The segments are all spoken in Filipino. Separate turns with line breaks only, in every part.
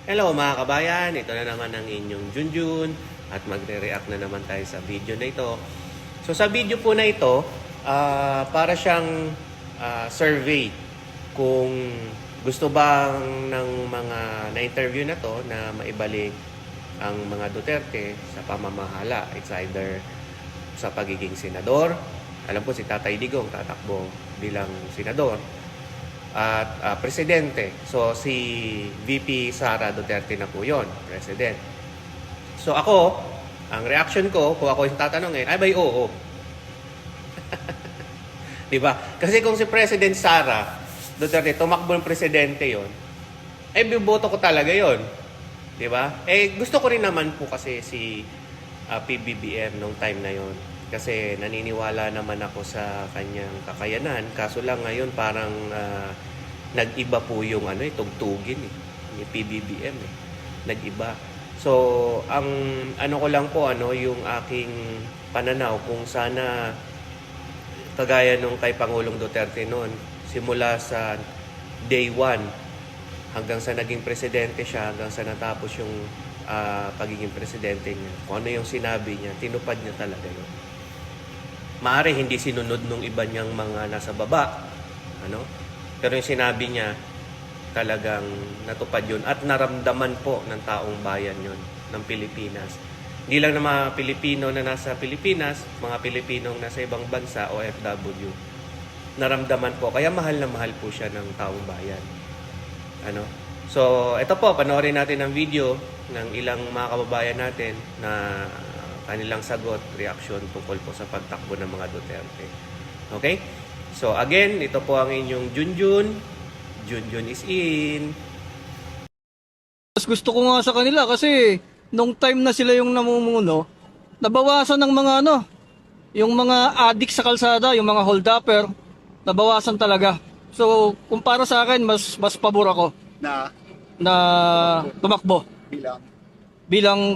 Hello mga kabayan, ito na naman ang inyong Junjun at magre-react na naman tayo sa video na ito. So sa video po na ito, para siyang survey kung gusto bang ng mga na-interview na to na maibalik ang mga Duterte sa pamamahala. It's either sa pagiging senador, alam po si Tatay Digong tatakbo bilang senador, at presidente. So si VP Sara Duterte na po yun, president. So ako, ang reaction ko, kung ako yung tatanungin, ay oo. Diba? Kasi kung si President Sara Duterte tumakbo ng presidente yon, biboto ko talaga yon. Diba? Gusto ko rin naman po kasi si PBBM nung time na yon. Kasi naniniwala naman ako sa kanyang kakayanan. Kaso lang ngayon parang nag-iba po yung tugtugin yung PBBM nag-iba. So ang ko lang po yung aking pananaw kung sana kagaya nung kay Pangulong Duterte noon, simula sa day 1 hanggang sa naging presidente siya, hanggang sa natapos yung pagiging presidente niya, kung ano yung sinabi niya, tinupad niya talaga yun. Maaari hindi sinunod nung iba niyang mga nasa baba, pero yung sinabi niya talagang natupad yun at naramdaman po ng taong bayan yun ng Pilipinas. Hindi lang ng mga Pilipino na nasa Pilipinas, mga Pilipinong nasa ibang bansa o OFW, naramdaman po, kaya mahal na mahal po siya ng taong bayan. So ito po, panoorin natin ang video ng ilang mga kababayan natin na kanilang sagot, reaction tungkol po sa pagtakbo ng mga Duterte. Okay? So again, ito po ang inyong Junjun. Junjun is in.
Mas gusto ko nga sa kanila kasi nung time na sila yung namumuno, nabawasan ng mga yung mga addict sa kalsada, yung mga hold-upper, nabawasan talaga. So kumpara sa akin, mas pabor ako na tumakbo bilang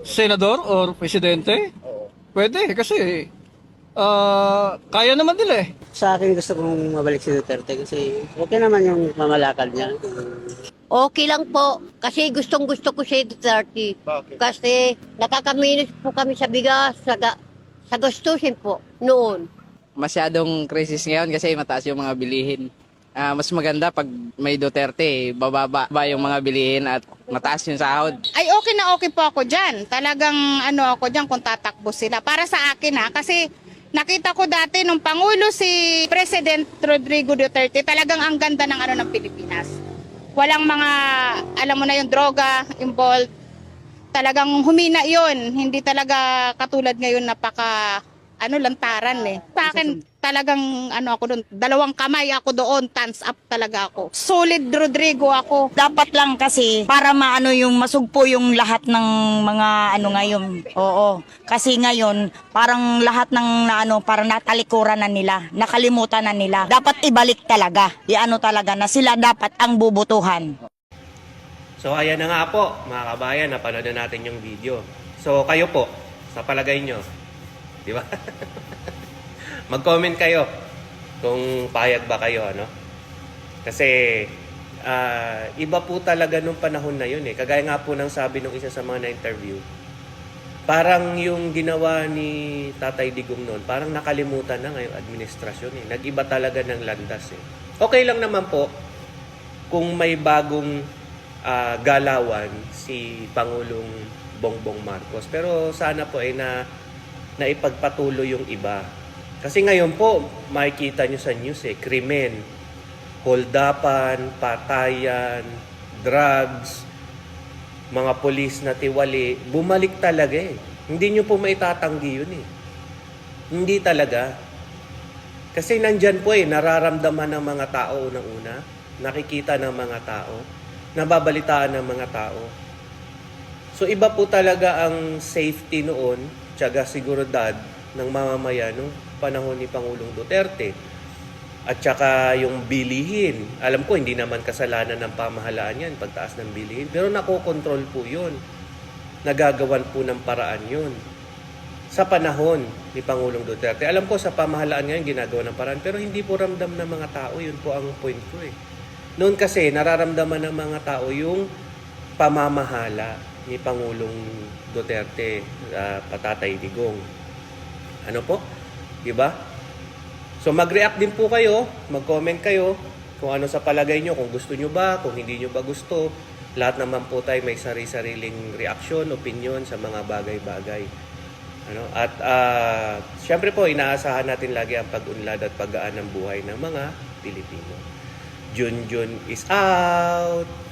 senador or presidente. Pwede kasi kaya naman nila
Sa akin gusto kong mabalik si Duterte kasi okay naman yung mamalakad niya.
Okay lang po. Kasi gustong-gusto ko si Duterte.
Bakit?
Kasi nakakaminos po kami sa bigas, sa gastusin po noon.
Masyadong crisis ngayon kasi mataas yung mga bilihin. Mas maganda pag may Duterte, bababa ba yung mga bilihin at mataas yung sahod.
Ay okay na okay po ako dyan. Talagang ako dyan kung tatakbo sila. Para sa akin kasi nakita ko dati nung Pangulo si President Rodrigo Duterte, talagang ang ganda ng ng Pilipinas. Walang mga, alam mo na yung droga involved. Talagang humina yon. Hindi talaga katulad ngayon napaka lantaran Sa akin talagang ako doon, dalawang kamay ako doon, thumbs up talaga ako. Solid Rodrigo ako.
Dapat lang kasi para maano yung masugpo yung lahat ng mga ngayon. Oo. Kasi ngayon parang lahat ng parang natalikuran na nila, nakalimutan na nila. Dapat ibalik talaga. Talaga na sila dapat ang bubutuhan.
So ayan na nga po mga kabayan, napanood na natin yung video. So kayo po, sa palagay nyo, di ba? Mag-comment kayo kung payag ba kayo, Kasi iba po talaga nung panahon na yun Kagaya nga po ng sabi nung isa sa mga na-interview, parang yung ginawa ni Tatay Digong noon, parang nakalimutan na ngayong administrasyon Nag-iba talaga ng landas Okay lang naman po kung may bagong galawan si Pangulong Bongbong Marcos. Pero sana po na ipagpatuloy yung iba. Kasi ngayon po, makikita nyo sa news krimen, holdapan, patayan, drugs, mga polis na tiwali, bumalik talaga Hindi nyo po maitatanggi yun Hindi talaga. Kasi nandyan po nararamdaman ng mga tao unang-una, nakikita ng mga tao, nababalitaan ng mga tao. So iba po talaga ang safety noon, tiyaga seguridad ng mamamayan nung panahon ni Pangulong Duterte. At saka yung bilihin. Alam ko, hindi naman kasalanan ng pamahalaan yan, pagtaas ng bilihin. Pero nakokontrol po yun. Nagagawan po ng paraan yun. Sa panahon ni Pangulong Duterte. Alam ko, sa pamahalaan ngayon, ginagawa ng paraan. Pero hindi po ramdam ng mga tao. Yun po ang point ko Noon kasi, nararamdaman ng mga tao yung pamamahala ni Pangulong Duterte, Patatay Digong. Ano po? Diba? So mag-react din po kayo, mag-comment kayo kung ano sa palagay nyo, kung gusto nyo ba, kung hindi nyo ba gusto. Lahat naman po tayo may sari-sariling reaksyon, opinion sa mga bagay-bagay. Ano? At syempre po, inaasahan natin lagi ang pag-unlad at paggaan ng buhay ng mga Pilipino. Junjun is out!